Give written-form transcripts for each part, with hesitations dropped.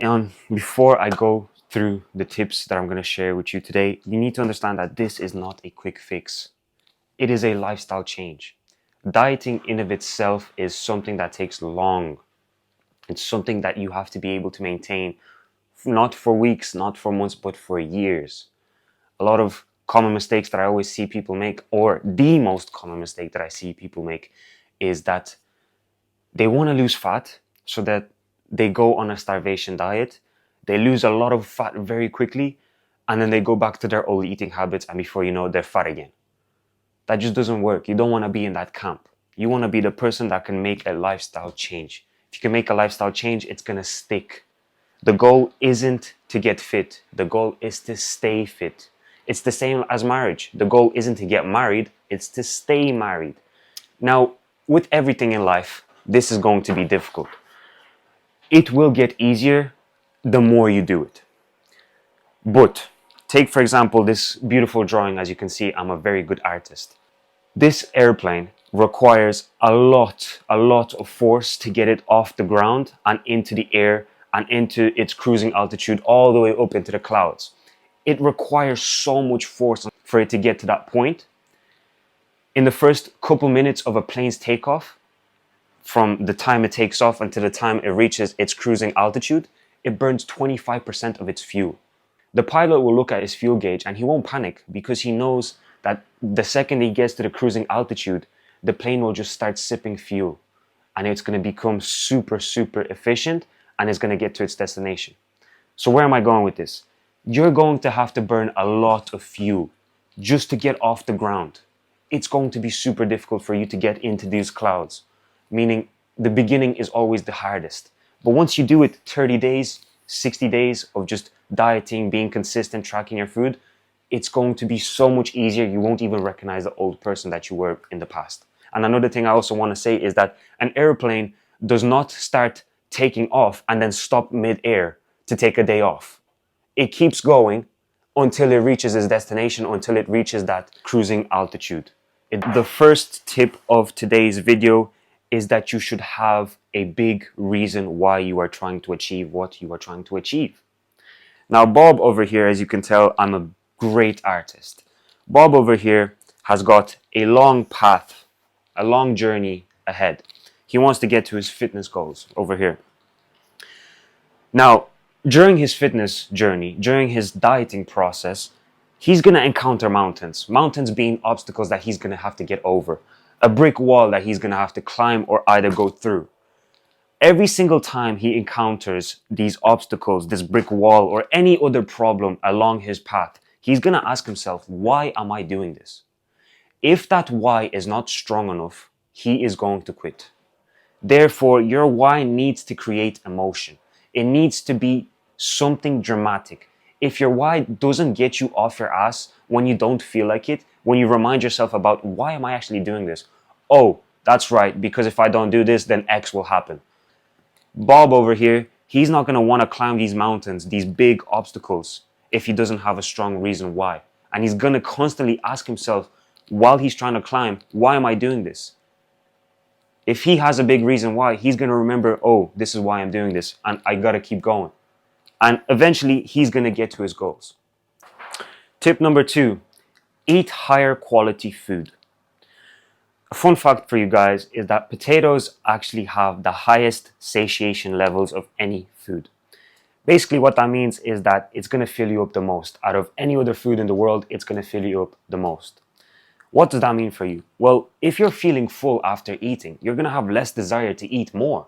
And before I go through the tips that I'm going to share with you today, you need to understand that this is not a quick fix. It is a lifestyle change. Dieting in of itself is something that takes long. It's something that you have to be able to maintain, not for weeks, not for months, but for years. A lot of common mistakes that I always see people make, or the most common mistake that I see people make, is that they want to lose fat so that they go on a starvation diet. They lose a lot of fat very quickly, and then they go back to their old eating habits, and before you know it, they're fat again. That just doesn't work. You don't want to be in that camp. You want to be the person that can make a lifestyle change. If you can make a lifestyle change, it's going to stick. The goal isn't to get fit. The goal is to stay fit. It's the same as marriage. The goal isn't to get married, it's to stay married. Now, with everything in life, this is going to be difficult. It will get easier the more you do it. But take, for example, this beautiful drawing. As you can see, I'm a very good artist. This airplane requires a lot of force to get it off the ground and into the air and into its cruising altitude all the way up into the clouds. It requires so much force for it to get to that point. In the first couple minutes of a plane's takeoff, from the time it takes off until the time it reaches its cruising altitude, it burns 25% of its fuel. The pilot will look at his fuel gauge and he won't panic because he knows that the second he gets to the cruising altitude, the plane will just start sipping fuel and it's going to become super efficient and it's going to get to its destination. So where am I going with this? You're going to have to burn a lot of fuel just to get off the ground. It's going to be super difficult for you to get into these clouds, meaning the beginning is always the hardest. But once you do it 30 days, 60 days of just dieting, being consistent, tracking your food, it's going to be so much easier. You won't even recognize the old person that you were in the past. And another thing I also want to say is that an airplane does not start taking off and then stop mid-air to take a day off. It keeps going until it reaches its destination, until it reaches that cruising altitude. The first tip of today's video is that you should have a big reason why you are trying to achieve what you are trying to achieve. Now, Bob over here, as you can tell, I'm a great artist. Bob over here has got a long path, a long journey ahead. He wants to get to his fitness goals over here. Now, during his fitness journey, during his dieting process, he's going to encounter mountains. Mountains being obstacles that he's going to have to get over. A brick wall that he's going to have to climb or either go through. Every single time he encounters these obstacles, this brick wall or any other problem along his path, he's going to ask himself, why am I doing this? If that why is not strong enough, he is going to quit. Therefore, your why needs to create emotion. It needs to be something dramatic. If your why doesn't get you off your ass when you don't feel like it, when you remind yourself about why am I actually doing this? Oh, that's right, because if I don't do this, then X will happen. Bob over here, he's not going to want to climb these mountains, these big obstacles, if he doesn't have a strong reason why. And he's going to constantly ask himself, while he's trying to climb, why am I doing this? If he has a big reason why, he's going to remember, oh, this is why I'm doing this, and I got to keep going. And eventually, he's going to get to his goals. Tip number 2, eat higher quality food. A fun fact for you guys is that potatoes actually have the highest satiation levels of any food. Basically, what that means is that it's going to fill you up the most. Out of any other food in the world, it's going to fill you up the most. What does that mean for you? Well, if you're feeling full after eating, you're going to have less desire to eat more.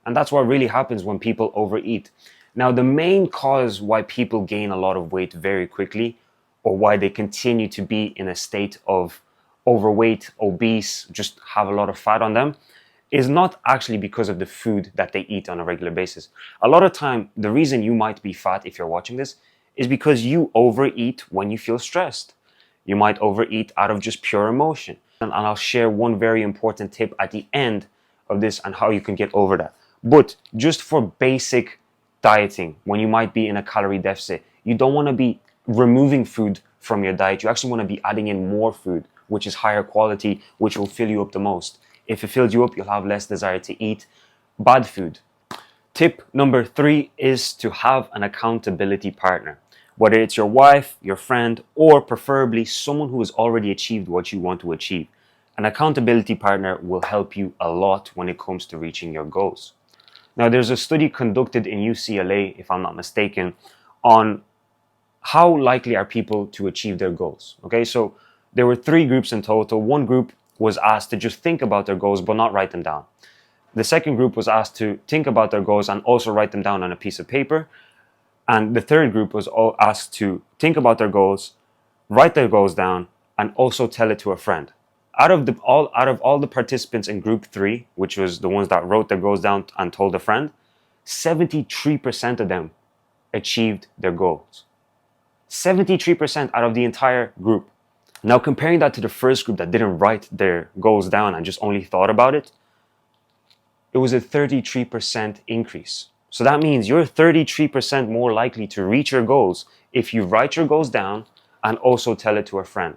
And that's what really happens when people overeat. Now, the main cause why people gain a lot of weight very quickly, or why they continue to be in a state of overweight, obese, just have a lot of fat on them, is not actually because of the food that they eat on a regular basis. A lot of time, the reason you might be fat if you're watching this is because you overeat when you feel stressed. You might overeat out of just pure emotion. And I'll share one very important tip at the end of this on how you can get over that. But just for basic dieting, when you might be in a calorie deficit, you don't want to be removing food from your diet. You actually want to be adding in more food, which is higher quality, which will fill you up the most. If it fills you up, you'll have less desire to eat bad food. Tip number 3 is to have an accountability partner. Whether it's your wife, your friend, or preferably someone who has already achieved what you want to achieve. An accountability partner will help you a lot when it comes to reaching your goals. Now, there's a study conducted in UCLA, if I'm not mistaken, on how likely are people to achieve their goals. Okay, so there were 3 groups in total. One group was asked to just think about their goals but not write them down. The second group was asked to think about their goals and also write them down on a piece of paper. And the third group was all asked to think about their goals, write their goals down, and also tell it to a friend. Out of all the participants in group 3, which was the ones that wrote their goals down and told a friend, 73% of them achieved their goals. 73% out of the entire group. Now, comparing that to the first group that didn't write their goals down and just only thought about it, it was a 33% increase. So that means you're 33% more likely to reach your goals if you write your goals down and also tell it to a friend.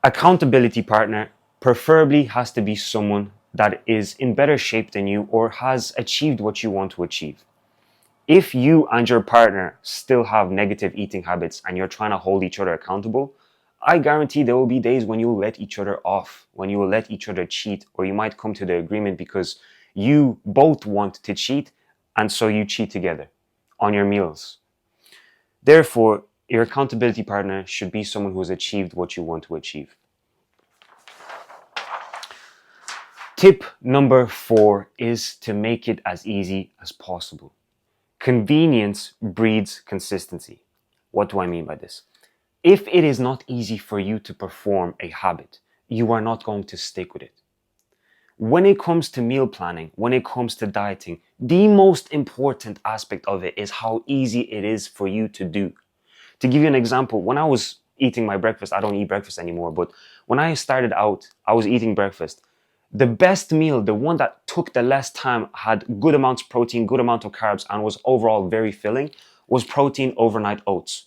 Accountability partner preferably has to be someone that is in better shape than you or has achieved what you want to achieve. If you and your partner still have negative eating habits and you're trying to hold each other accountable, I guarantee there will be days when you will let each other off, when you will let each other cheat, or you might come to the agreement because you both want to cheat and so you cheat together on your meals. Therefore, your accountability partner should be someone who has achieved what you want to achieve. Tip number 4 is to make it as easy as possible. Convenience breeds consistency. What do I mean by this? If it is not easy for you to perform a habit, you are not going to stick with it. When it comes to meal planning, when it comes to dieting, the most important aspect of it is how easy it is for you to do. To give you an example, when I was eating my breakfast, I don't eat breakfast anymore, but when I started out, I was eating breakfast. The best meal, the one that took the less time, had good amounts of protein, good amount of carbs, and was overall very filling, was protein overnight oats.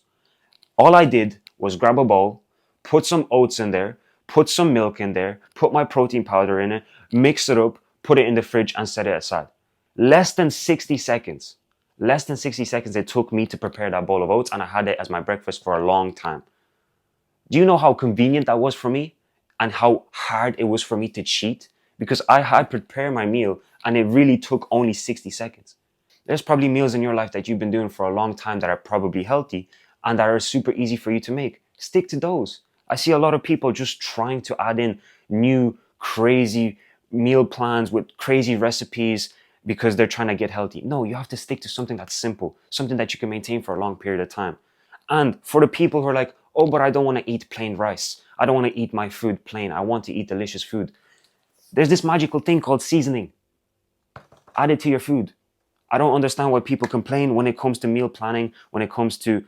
All I did was grab a bowl, put some oats in there, put some milk in there, put my protein powder in it, mix it up, put it in the fridge and set it aside. Less than 60 seconds it took me to prepare that bowl of oats, and I had it as my breakfast for a long time. Do you know how convenient that was for me and how hard it was for me to cheat? Because I had prepared my meal and it really took only 60 seconds. There's probably meals in your life that you've been doing for a long time that are probably healthy and that are super easy for you to make. Stick to those. I see a lot of people just trying to add in new crazy meal plans with crazy recipes because they're trying to get healthy. No, you have to stick to something that's simple, something that you can maintain for a long period of time. And for the people who are like, oh, but I don't want to eat plain rice. I don't want to eat my food plain. I want to eat delicious food. There's this magical thing called seasoning. Add it to your food. I don't understand why people complain when it comes to meal planning, when it comes to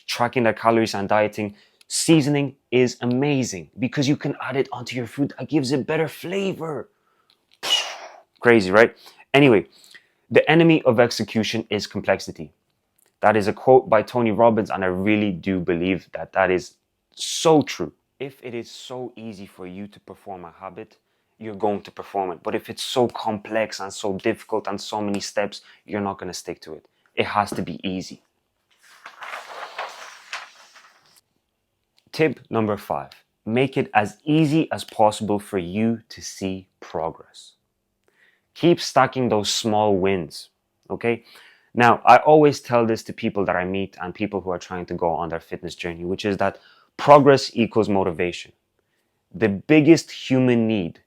tracking their calories and dieting. Seasoning is amazing because you can add it onto your food. It gives it better flavor. Crazy, right? Anyway, the enemy of execution is complexity. That is a quote by Tony Robbins, and I really do believe that that is so true. If it is so easy for you to perform a habit, you're going to perform it. But if it's so complex and so difficult and so many steps, you're not going to stick to it. It has to be easy. Tip number 5, make it as easy as possible for you to see progress. Keep stacking those small wins, okay? Now, I always tell this to people that I meet and people who are trying to go on their fitness journey, which is that progress equals motivation. The biggest human need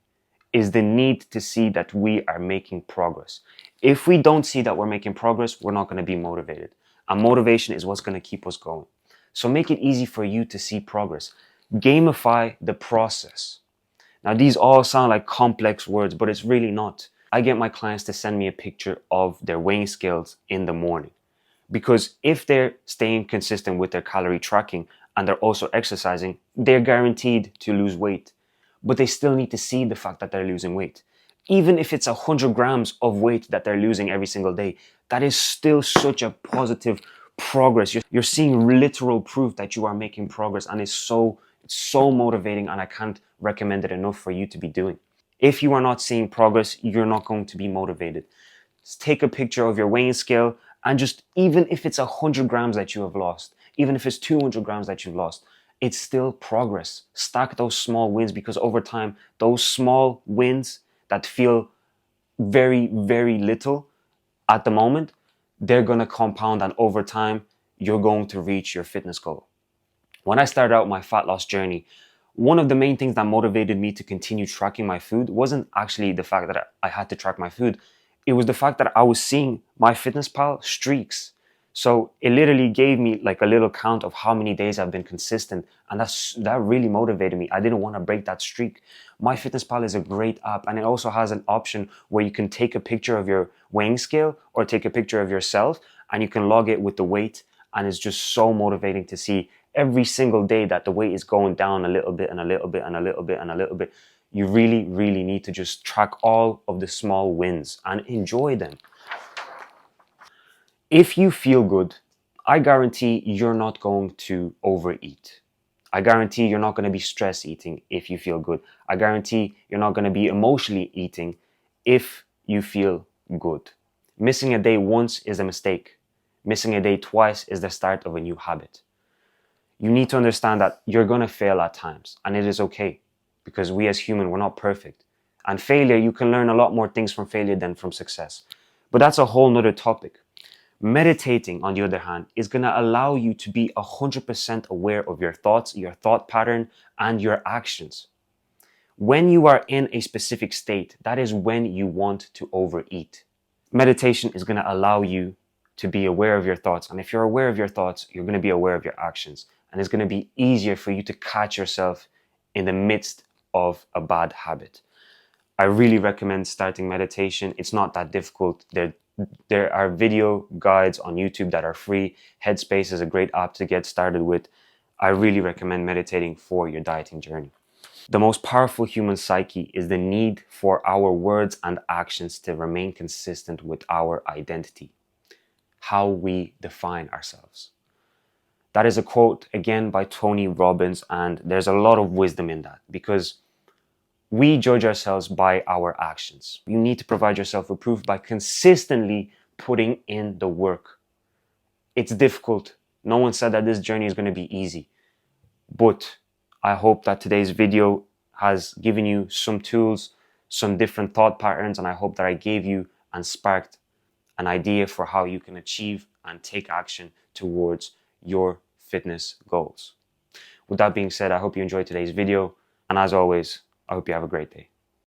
is the need to see that we are making progress. If we don't see that we're making progress, we're not going to be motivated. And motivation is what's going to keep us going. So make it easy for you to see progress. Gamify the process. Now, these all sound like complex words, but it's really not. I get my clients to send me a picture of their weighing scales in the morning. Because if they're staying consistent with their calorie tracking and they're also exercising, they're guaranteed to lose weight. But they still need to see the fact that they're losing weight. Even if it's 100 grams of weight that they're losing every single day, that is still such a positive progress. You're seeing literal proof that you are making progress, and it's so motivating, and I can't recommend it enough for you to be doing. If you are not seeing progress, you're not going to be motivated. take a picture of your weighing scale, and just, even if it's 100 grams that you have lost, even if it's 200 grams that you've lost, it's still progress. Stack those small wins, because over time, those small wins that feel very, very little at the moment, they're going to compound, and over time, you're going to reach your fitness goal. When I started out my fat loss journey, one of the main things that motivated me to continue tracking my food wasn't actually the fact that I had to track my food. It was the fact that I was seeing MyFitnessPal streaks. So it literally gave me like a little count of how many days I've been consistent. And that really motivated me. I didn't want to break that streak. MyFitnessPal is a great app, and it also has an option where you can take a picture of your weighing scale or take a picture of yourself, and you can log it with the weight. And it's just so motivating to see every single day that the weight is going down a little bit and a little bit and a little bit and a little bit. You really, really need to just track all of the small wins and enjoy them. If you feel good, I guarantee you're not going to overeat. I guarantee you're not going to be stress eating if you feel good. I guarantee you're not going to be emotionally eating if you feel good. Missing a day once is a mistake. Missing a day twice is the start of a new habit. You need to understand that you're going to fail at times, and it is okay, because we as humans, we're not perfect. And failure, you can learn a lot more things from failure than from success. But that's a whole nother topic. Meditating, on the other hand, is going to allow you to be 100% aware of your thoughts, your thought pattern, and your actions. When you are in a specific state, that is when you want to overeat. Meditation is going to allow you to be aware of your thoughts. And if you're aware of your thoughts, you're going to be aware of your actions. And it's going to be easier for you to catch yourself in the midst of a bad habit. I really recommend starting meditation. It's not that difficult. There are video guides on YouTube that are free. Headspace is a great app to get started with. I really recommend meditating for your dieting journey. The most powerful human psyche is the need for our words and actions to remain consistent with our identity, how we define ourselves. That is a quote, again, by Tony Robbins, and there's a lot of wisdom in that, because we judge ourselves by our actions. You need to provide yourself with proof by consistently putting in the work. It's difficult. No one said that this journey is going to be easy. But I hope that today's video has given you some tools, some different thought patterns, and I hope that I gave you and sparked an idea for how you can achieve and take action towards your fitness goals. With that being said, I hope you enjoyed today's video, and as always, I hope you have a great day.